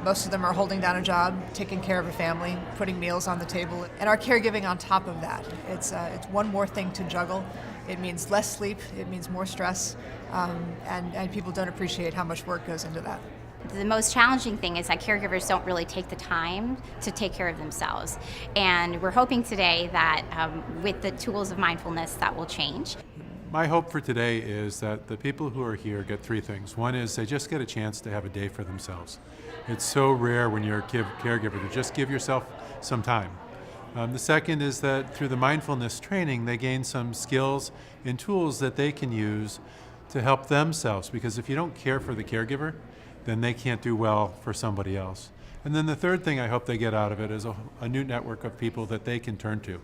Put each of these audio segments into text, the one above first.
Most of them are holding down a job, taking care of a family, putting meals on the table, and our caregiving on top of that. It's one more thing to juggle. It means less sleep, it means more stress, and people don't appreciate how much work goes into that. The most challenging thing is that caregivers don't really take the time to take care of themselves. And we're hoping today that with the tools of mindfulness, that will change. My hope for today is that the people who are here get three things. One is they just get a chance to have a day for themselves. It's so rare when you're a caregiver to just give yourself some time. The second is that through the mindfulness training, they gain some skills and tools that they can use to help themselves, because if you don't care for the caregiver, then they can't do well for somebody else. And then the third thing I hope they get out of it is a new network of people that they can turn to.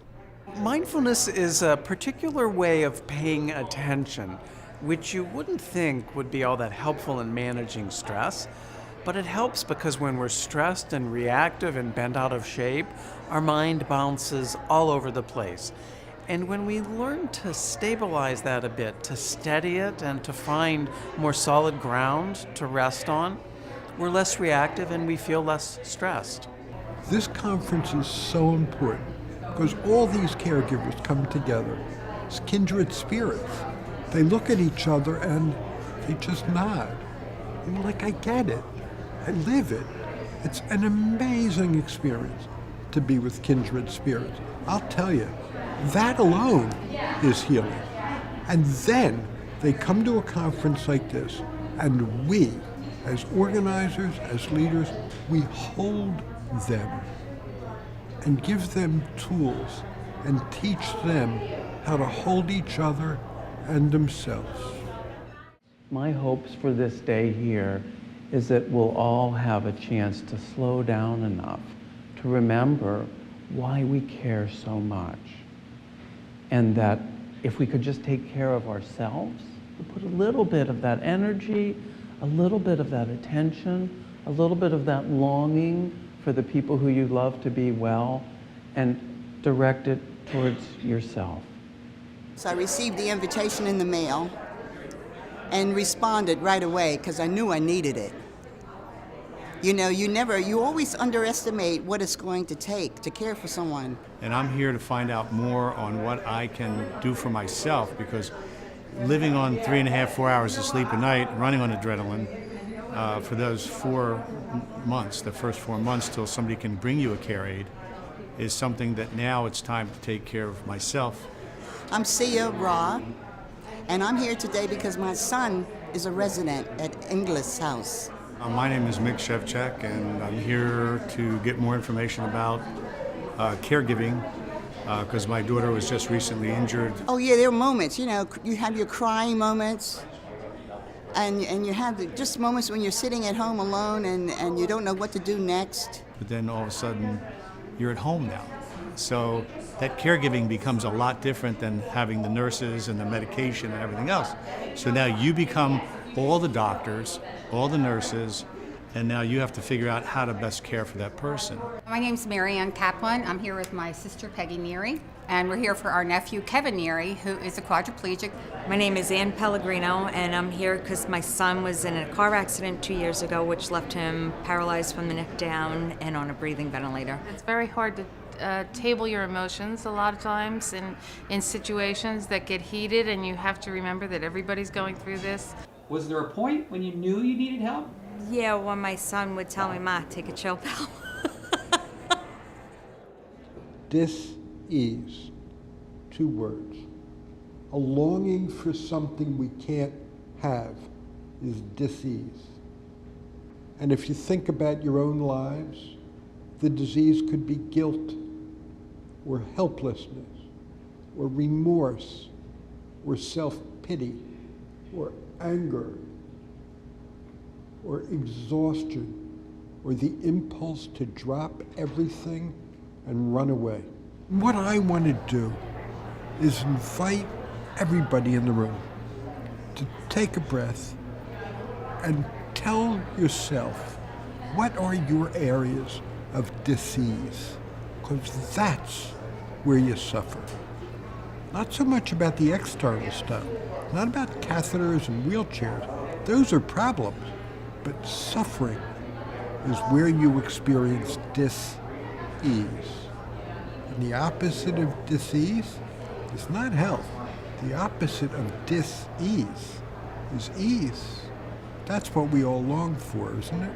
Mindfulness is a particular way of paying attention, which you wouldn't think would be all that helpful in managing stress. But it helps because when we're stressed and reactive and bent out of shape, our mind bounces all over the place. And when we learn to stabilize that a bit, to steady it and to find more solid ground to rest on, we're less reactive and we feel less stressed. This conference is so important because all these caregivers come together as kindred spirits. They look at each other and they just nod. And like, I get it. I live it. It's an amazing experience to be with kindred spirits. I'll tell you, that alone is healing. And then they come to a conference like this, and we, as organizers, as leaders, we hold them and give them tools and teach them how to hold each other and themselves. My hopes for this day here is that we'll all have a chance to slow down enough to remember why we care so much. And that if we could just take care of ourselves, we put a little bit of that energy, a little bit of that attention, a little bit of that longing for the people who you love to be well, and direct it towards yourself. So I received the invitation in the mail and responded right away because I knew I needed it. You know, you always underestimate what it's going to take to care for someone. And I'm here to find out more on what I can do for myself, because living on 3.5, 4 hours of sleep a night, running on adrenaline for those 4 months, the first 4 months till somebody can bring you a care aid, is something that now it's time to take care of myself. I'm Sia Ra, and I'm here today because my son is a resident at Inglis house. My name is Mick Shevchak, and I'm here to get more information about caregiving, because my daughter was just recently injured. Oh yeah, there are moments, you know, you have your crying moments, and you have just moments when you're sitting at home alone and you don't know what to do next. But then all of a sudden, you're at home now. So that caregiving becomes a lot different than having the nurses and the medication and everything else. So now you become all the doctors, all the nurses, and now you have to figure out how to best care for that person. My name's Marianne Kaplan. I'm here with my sister Peggy Neary, and we're here for our nephew Kevin Neary, who is a quadriplegic. My name is Ann Pellegrino, and I'm here because my son was in a car accident 2 years ago, which left him paralyzed from the neck down and on a breathing ventilator. It's very hard to table your emotions a lot of times in situations that get heated, and you have to remember that everybody's going through this. Was there a point when you knew you needed help? Yeah, when my son would tell me, "Ma, take a chill pill." Dis-ease. 2 words. A longing for something we can't have is dis-ease. And if you think about your own lives, the disease could be guilt, or helplessness, or remorse, or self-pity, or anger, or exhaustion, or the impulse to drop everything and run away. What I want to do is invite everybody in the room to take a breath and tell yourself, what are your areas of disease? Because that's where you suffer. Not so much about the external stuff, not about catheters and wheelchairs. Those are problems. But suffering is where you experience dis-ease. And the opposite of dis-ease is not health. The opposite of dis-ease is ease. That's what we all long for, isn't it?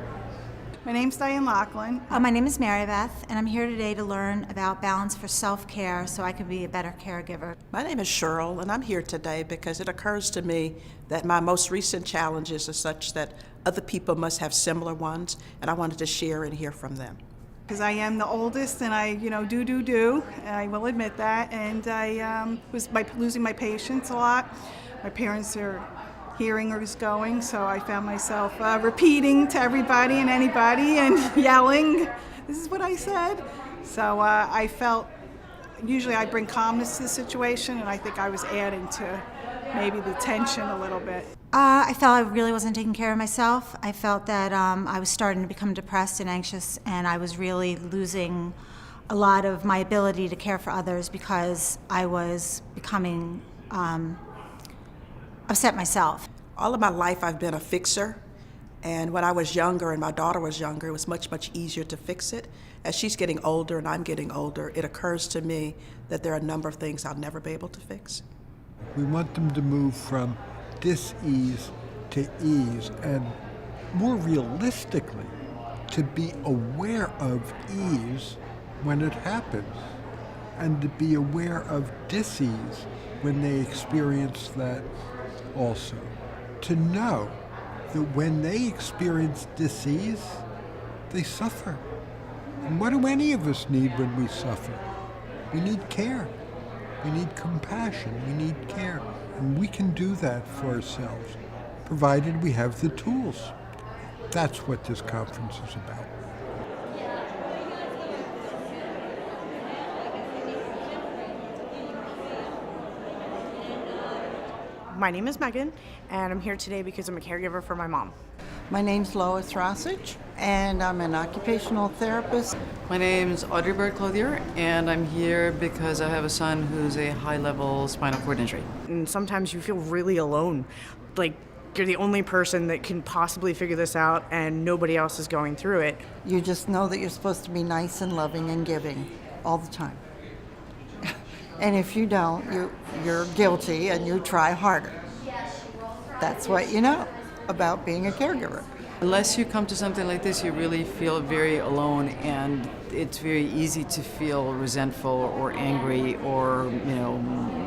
My name's Diane Lachlan. My name is Mary Beth, and I'm here today to learn about balance for self-care so I can be a better caregiver. My name is Cheryl, and I'm here today because it occurs to me that my most recent challenges are such that other people must have similar ones, and I wanted to share and hear from them. Because I am the oldest, and I, do, and I will admit that. And I was losing my patience a lot. My parents are hearing was going, so I found myself repeating to everybody and anybody and yelling, "This is what I said." So I felt, usually I bring calmness to the situation, and I think I was adding to maybe the tension a little bit. I felt I really wasn't taking care of myself. I felt that I was starting to become depressed and anxious, and I was really losing a lot of my ability to care for others because I was becoming upset myself. All of my life I've been a fixer, and when I was younger and my daughter was younger, it was much, much easier to fix it. As she's getting older and I'm getting older, it occurs to me that there are a number of things I'll never be able to fix. We want them to move from dis-ease to ease, and more realistically, to be aware of ease when it happens, and to be aware of dis-ease when they experience that also. To know that when they experience dis-ease, they suffer. And what do any of us need when we suffer? We need care. We need compassion. We need care. And we can do that for ourselves, provided we have the tools. That's what this conference is about. My name is Megan, and I'm here today because I'm a caregiver for my mom. My name's Lois Rossage, and I'm an occupational therapist. My name's Audrey Bird-Clothier, and I'm here because I have a son who's a high-level spinal cord injury. And sometimes you feel really alone, like you're the only person that can possibly figure this out, and nobody else is going through it. You just know that you're supposed to be nice and loving and giving all the time. And if you don't, you're guilty and you try harder. That's what you know about being a caregiver. Unless you come to something like this, you really feel very alone, and it's very easy to feel resentful or angry or,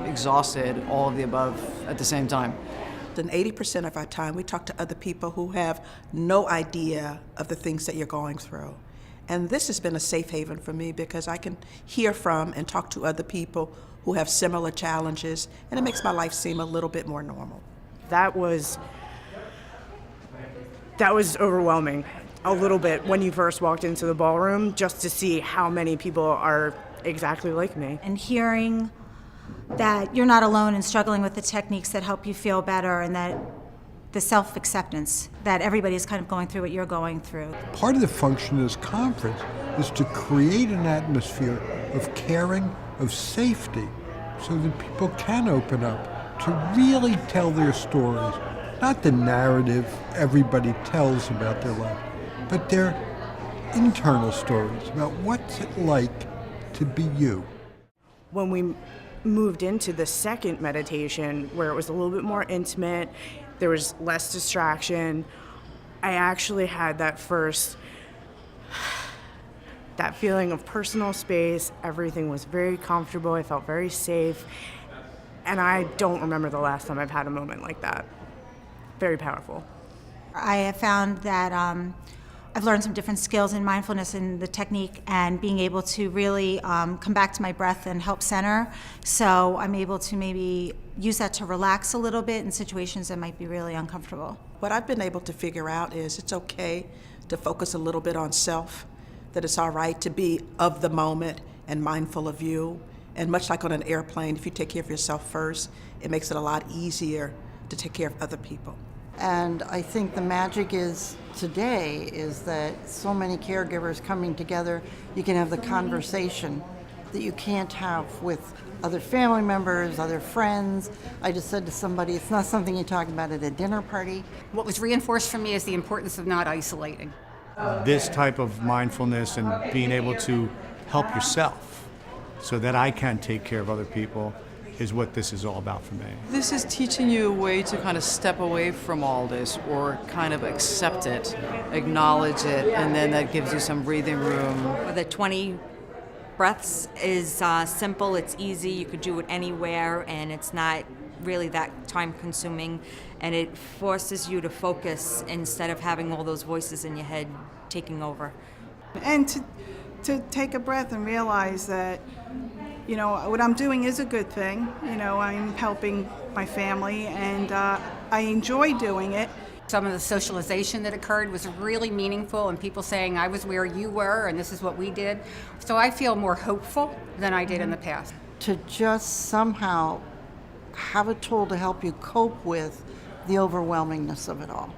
exhausted, all of the above at the same time. And 80% of our time, we talk to other people who have no idea of the things that you're going through. And this has been a safe haven for me because I can hear from and talk to other people who have similar challenges, and it makes my life seem a little bit more normal. That was overwhelming a little bit when you first walked into the ballroom, just to see how many people are exactly like me. And hearing that you're not alone in struggling with the techniques that help you feel better, and that the self-acceptance that everybody's kind of going through what you're going through. Part of the function of this conference is to create an atmosphere of caring, of safety, so that people can open up to really tell their stories. Not the narrative everybody tells about their life, but their internal stories about what's it like to be you. When we moved into the second meditation, where it was a little bit more intimate, there was less distraction, I actually had that feeling of personal space. Everything was very comfortable. I felt very safe. And I don't remember the last time I've had a moment like that. Very powerful. I have found that I've learned some different skills in mindfulness and the technique, and being able to really come back to my breath and help center. So I'm able to maybe use that to relax a little bit in situations that might be really uncomfortable. What I've been able to figure out is it's okay to focus a little bit on self, that it's all right to be of the moment and mindful of you. And much like on an airplane, if you take care of yourself first, it makes it a lot easier to take care of other people. And I think the magic is today is that so many caregivers coming together, you can have the conversation that you can't have with other family members, other friends. I just said to somebody, it's not something you talk about at a dinner party. What was reinforced for me is the importance of not isolating. This type of mindfulness and being able to help yourself so that I can take care of other people is what this is all about for me. This is teaching you a way to kind of step away from all this or kind of accept it, acknowledge it, and then that gives you some breathing room. The 20 breaths is simple, it's easy, you could do it anywhere, and it's not really that time consuming, and it forces you to focus instead of having all those voices in your head taking over. And to take a breath and realize that, you know, what I'm doing is a good thing. You know, I'm helping my family, and I enjoy doing it. Some of the socialization that occurred was really meaningful, and people saying I was where you were and this is what we did. So I feel more hopeful than I did in the past. To just somehow have a tool to help you cope with the overwhelmingness of it all.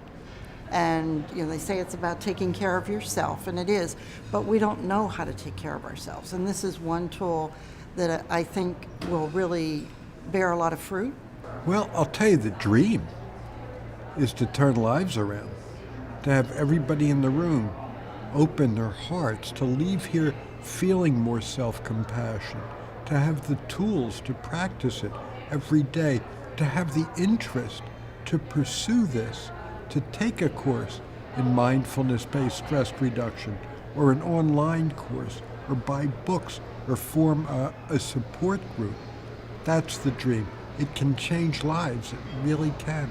And you know, they say it's about taking care of yourself, and it is, but we don't know how to take care of ourselves. And this is one tool that I think will really bear a lot of fruit. Well, I'll tell you, the dream is to turn lives around, to have everybody in the room open their hearts, to leave here feeling more self-compassion, to have the tools to practice it every day, to have the interest to pursue this, to take a course in mindfulness-based stress reduction, or an online course, or buy books, or form a support group. That's the dream. It can change lives. It really can.